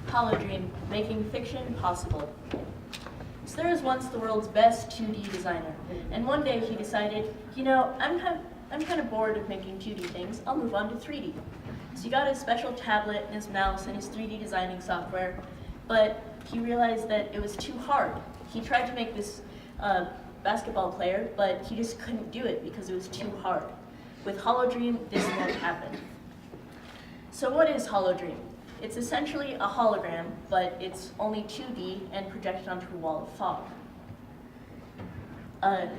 HoloDream, making fiction possible. So there was once the world's best 2D designer, and one day he decided, you know, I'm kind of bored of making 2D things, I'll move on to 3D. So he got his special tablet and his mouse and his 3D designing software, but he realized that it was too hard. He tried to make this basketball player, but he just couldn't do it because it was too hard. With HoloDream, this won't happen. So what is HoloDream? It's essentially a hologram, but it's only 2D and projected onto a wall of fog.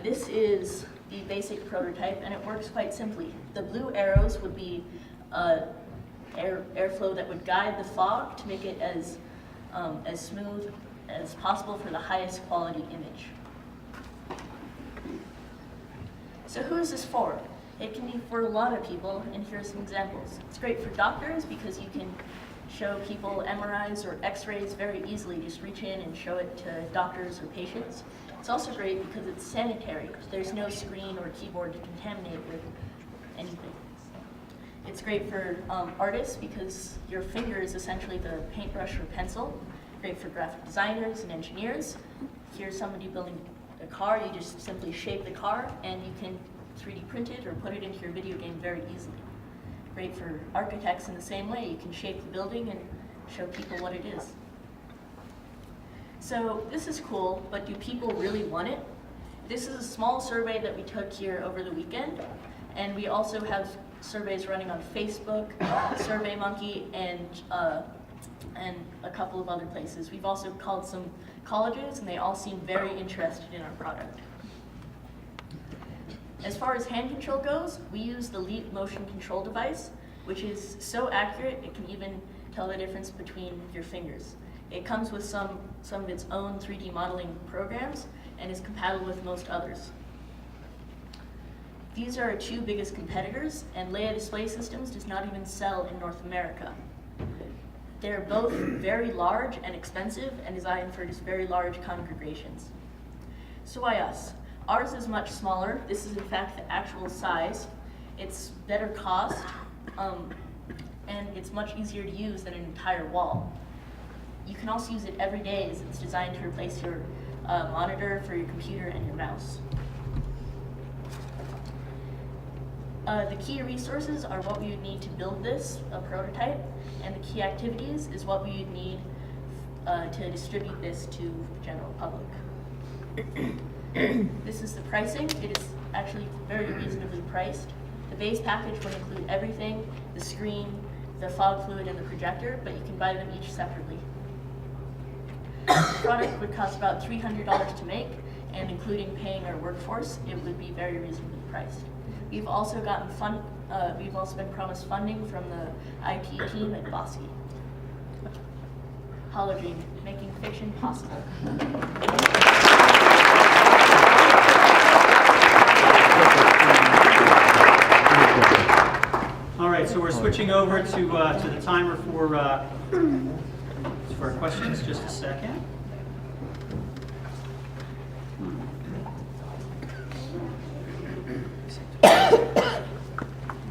This is the basic prototype, and it works quite simply. The blue arrows would be airflow that would guide the fog to make it as smooth as possible for the highest quality image. So who is this for? It can be for a lot of people, and here are some examples. It's great for doctors because you can show people MRIs or X-rays very easily. Just reach in and show it to doctors or patients. It's also great because it's sanitary. There's no screen or keyboard to contaminate with anything. It's great for artists because your finger is essentially the paintbrush or pencil. Great for graphic designers and engineers. Here's somebody building a car. You just simply shape the car and you can 3D print it or put it into your video game very easily. Great for architects in the same way. You can shape the building and show people what it is. So this is cool, but do people really want it? This is a small survey that we took here over the weekend, and we also have surveys running on Facebook, SurveyMonkey, and a couple of other places. We've also called some colleges, and they all seem very interested in our product. As far as hand control goes, we use the Leap motion control device, which is so accurate it can even tell the difference between your fingers. It comes with some of its own 3D modeling programs and is compatible with most others. These are our two biggest competitors, and Leia Display Systems does not even sell in North America. They're both very large and expensive and designed for just very large congregations. So why us? Ours is much smaller. This is in fact the actual size. It's better cost, and it's much easier to use than an entire wall. You can also use it every day as it's designed to replace your monitor for your computer and your mouse. The key resources are what we would need to build this, a prototype, and the key activities is what we would need to distribute this to the general public. This is the pricing. It is actually very reasonably priced. The base package will include everything, the screen, the fog fluid, and the projector, but you can buy them each separately. The product would cost about $300 to make, and including paying our workforce, it would be very reasonably priced. We've also been promised funding from the IT team at Bosky. HoloDream, making fiction possible. All right, so we're switching over to the timer for our questions. Just a second.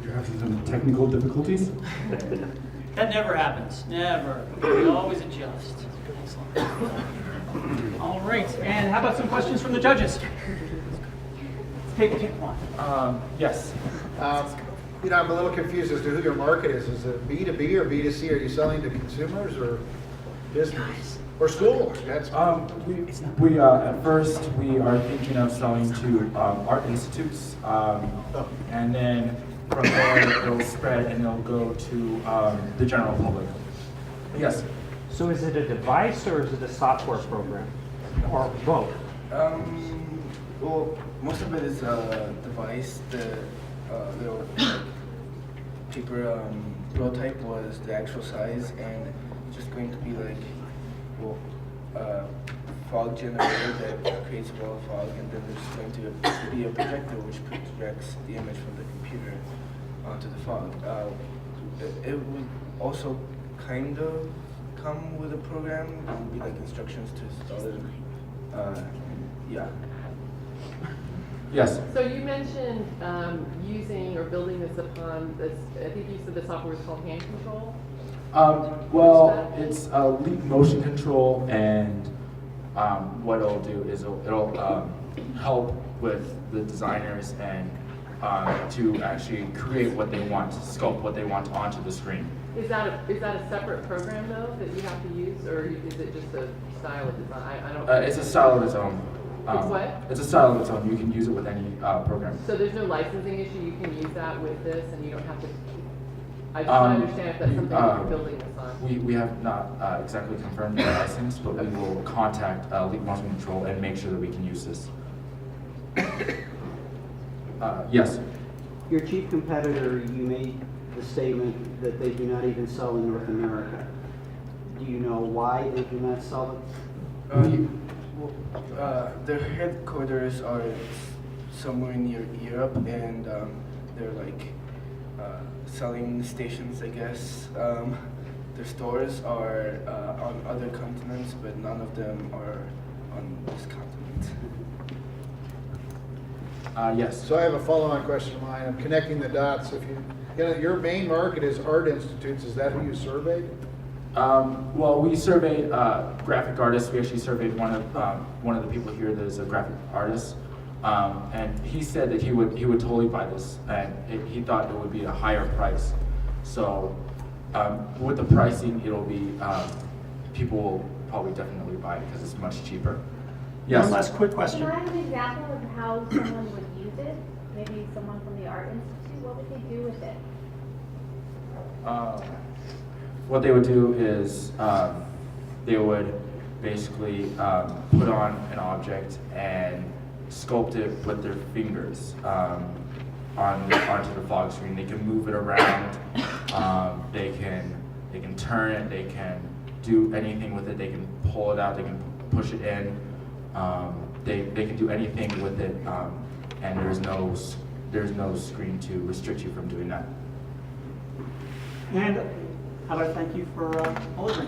You have some technical difficulties? That never happens. Never. We always adjust. Excellent. All right, and how about some questions from the judges? Take one. Yes. I'm a little confused as to who your market is. Is it B2B or B2C? Are you selling to consumers or business or schools? We at first we are thinking of selling to art institutes, and then from there it'll spread and it'll go to the general public. Yes. So is it a device or is it a software program, or both? Well, most of it is a device. The little paper prototype was the actual size, and it's just going to be like, fog generator that creates a wall of fog, and then there's going to be a projector which projects the image from the computer onto the fog. It would also kind of come with a program. It would be like instructions to install it. Yeah. Yes. So you mentioned using or building this upon this, I think you said the software is called hand control. Well, it's leap motion control, and what it'll do is it'll help with the designers and to actually create what they want, sculpt what they want onto the screen. Is that a separate program though that you have to use, or is it just a style of design? I don't. It's a style of its own. It's what? It's a style of its own. You can use it with any program. So there's no licensing issue. You can use that with this, and you don't have to. I just want to understand if that's something that you're building this on. We have not exactly confirmed the license, but we will contact Leap Motion Control and make sure that we can use this. Yes. Your chief competitor, you made the statement that they do not even sell in North America. Do you know why they do not sell it? Their headquarters are somewhere near Europe, and they're like selling stations, I guess. Their stores are on other continents, but none of them are on this continent. Yes. So I have a follow-on question of mine. I'm connecting the dots. If your main market is art institutes, is that who you surveyed? Well, we surveyed graphic artists. We actually surveyed one of the people here that is a graphic artist, and he said that he would totally buy this, and he thought it would be a higher price. So with the pricing, it'll be people will probably definitely buy it because it's much cheaper. Yes. One last quick question. Can I have an example of how someone would use it? Maybe someone from the Art Institute, what would they do with it? What they would do is they would basically put on an object and sculpt it with their fingers onto the fog screen. They can move it around. They can turn it. They can do anything with it. They can pull it out. They can push it in. They can do anything with it, and there's no screen to restrict you from doing that. And how about thank you for HoloDream?